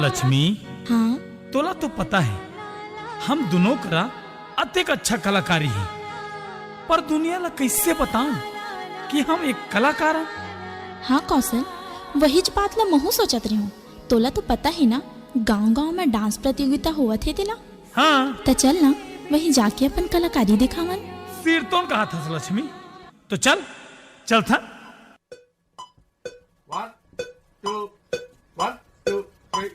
लक्ष्मी, हाँ तोला तो पता है हम दोनों करा अत्यक अच्छा कलाकारी है, पर दुनिया ला कैसे बताऊं कि हम एक कलाकार हैं। हाँ कौशल, वही बात ला महू सोचत रही हूँ। तोला तो पता ही ना, गांव गांव में डांस प्रतियोगिता हुआ थे तेला। हाँ, तो चल ना वही जाके अपन कलाकारी दिखावन। सिर तो कहा था लक्ष्मी, तो चल चल था। 1 2 1 2 3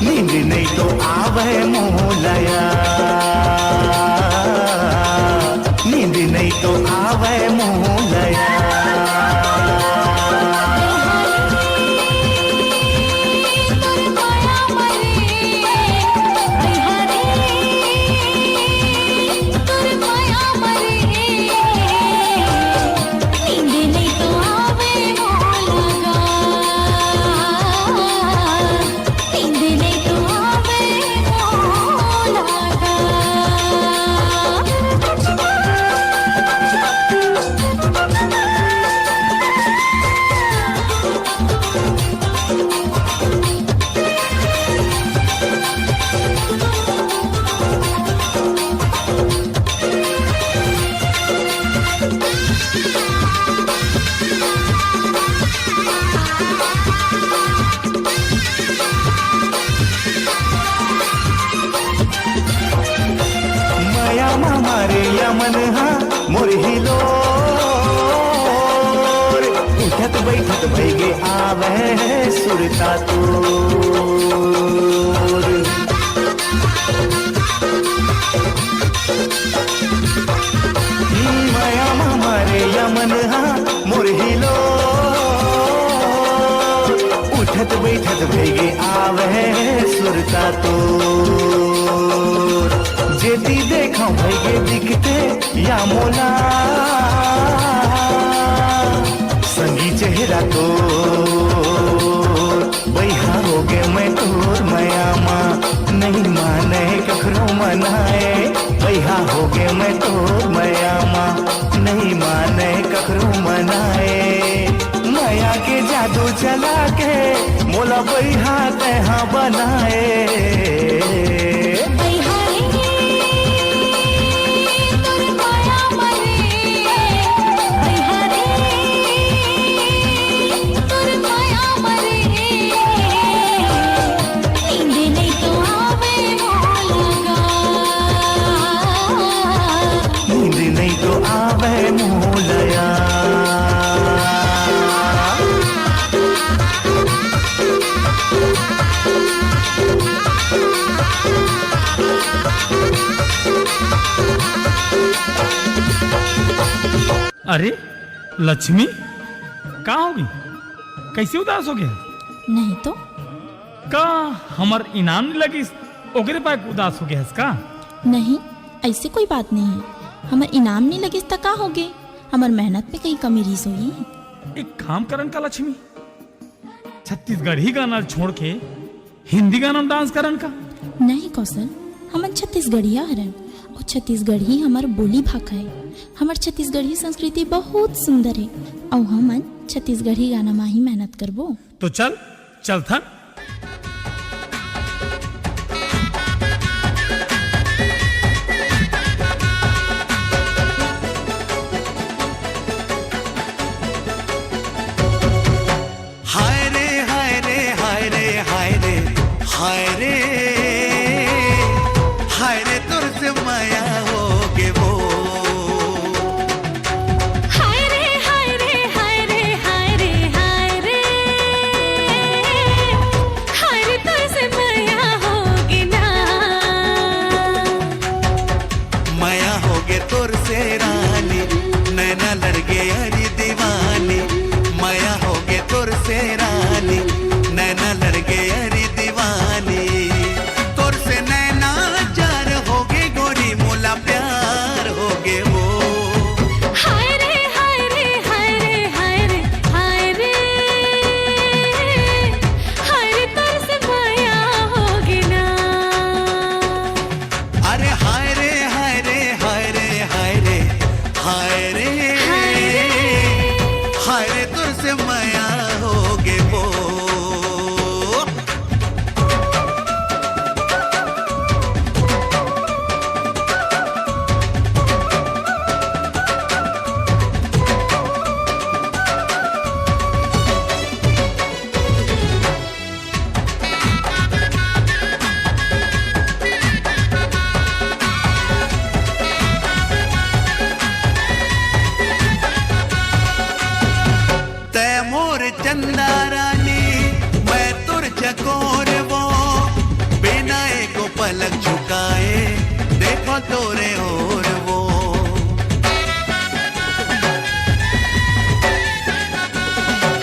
नींद नहीं तो आवे मोलया। मारे यमन हा मोर हिलो उठत बैठत भैगे आवे सुरता तोर। माया मारे यमन हा मोर हिलो उठत बैठत भैगे आवे सुरता तोर। जेती देखा भैगे दिखते या मोला संगी चेहरा तो बैहा हो गे मैं तोर मया माँ नहीं माने कखरो मनाए। बैहा हो गे मैं तोर मया माँ नहीं माने कखरो मनाए। माया के जादू चला के मोला बैहा तहा बनाए। अरे लक्ष्मी, कहाँ होगी? कैसे उदास हो गया? नहीं तो का हमार इनाम नहीं लगी ओकरे पास उदास हो गया इसका? नहीं, ऐसे कोई बात नहीं है। हमार इनाम नहीं लगे तो का हो गए? हमार मेहनत पे कहीं कमी रीस हुई। एक काम करन का लक्ष्मी, छत्तीसगढ़ी गाना छोड़ के हिंदी गाना में डांस करन का? नहीं कौशल, हमन छत्तीसगढ़िया हरन और छत्तीसगढ़ी हमार बोली भाषा है। हमार छत्तीसगढ़ी संस्कृति बहुत सुंदर है और हमन छत्तीसगढ़ी गाना में ही मेहनत करबो। तो चल चल था। हाय रे हाय रे हाय रे हाय रे हाय रे हाय रे तुर से माया हो गे वो। हाय रे हाय रे हाय रे हाय रे हाय रे हाय रे तुर से माया होगी ना। गए रानी, नैना लड़ गए अरे दीवानी, तोर से नैना चार हो गए गोरी, मोला प्यार हो गए वो। हाय रे हाय रे हाय रे हाय रे हाय रे हाय रे तोर से माया होगी ना। अरे हाय रे हाय रे हाय रे हाय रे हाय रे हाय रे तुझसे माया हो गे वो। तै मोर चंदा रानी, मैं तुर चकोर वो, बिना एक पलक झुकाए देखो तोरे और वो।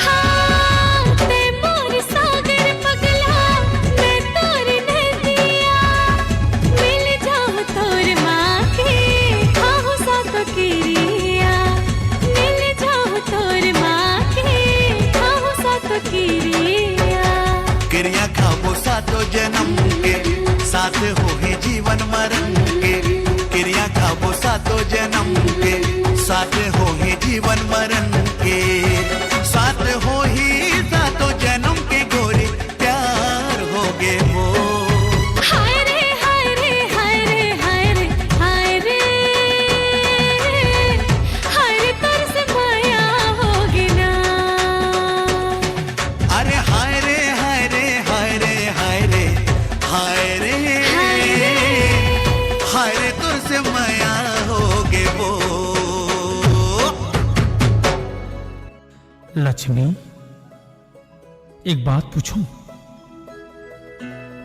हाँ ते मोर सागर पगला, मैं तोर नदिया, मिल जाओ तोर माँ के खाओ साथ किरिया, मिल जाओ तोर माँ के खाओ साथ किरिया। क्रिया खाबो सातो जन्म के, साथ हो ही जीवन मरण के, क्रिया खाबो सातो जन्म के, साथ हो ही जीवन मरण के, साथ हो ही सातो जन्म के गोरी, प्यार हो गे वो। हाय रे हाय रे हाय रे हाय रे हाय रे हाय रे तोर से माया होगी ना। अरे हाय रे हाय रे हाय रे हाय रे हाय रे हाय रे तुझसे माया हो गे वो। लक्ष्मी, एक बात पूछूं?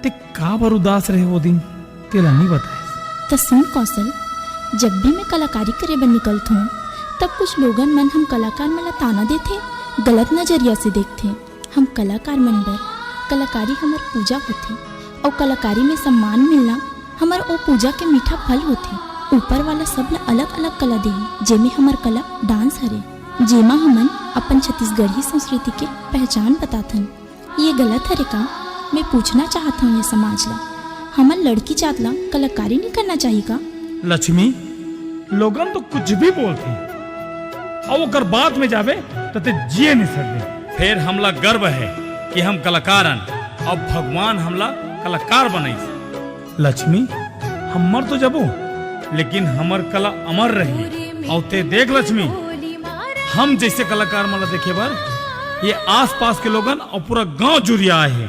ते का बर उदास रहे वो दिन, तेला नहीं बताए? तो सुन कौशल, जब भी मैं कलाकारी करे बर निकलत हूँ तब कुछ लोगन मन हम कलाकार मन ला ताना देथे, गलत नजरिया से देखथे। हम कलाकार मन बर कलाकारी हमर पूजा होथे और कलाकारी में सम्मान मिलना हमर ओ पूजा के मीठा फल होथे। ऊपर वाला सब ला अलग अलग कला देही, जेमे हमर कला डांस हरे, जेमा हमन अपन छत्तीसगढ़ी संस्कृति के पहचान बताथन। ये गलत हरे का? मैं पूछना चाहता हूँ ये समाज ला, हमन लड़की जात ला कलाकारी नहीं करना चाहिए का? लक्ष्मी, लोगन तो कुछ भी बोलते और वो कर बात में जावे तो ते जिए नहीं सकते। फिर हमला गर्व है कि हम कलाकारन और भगवान हमला कलाकार बनाई। लक्ष्मी, हम मर तो जबो लेकिन हमर कला अमर रही। और ते देख लक्ष्मी, हम जैसे कलाकार मला देखे बार ये आस पास के लोगन और पूरा गांव जुड़िया है।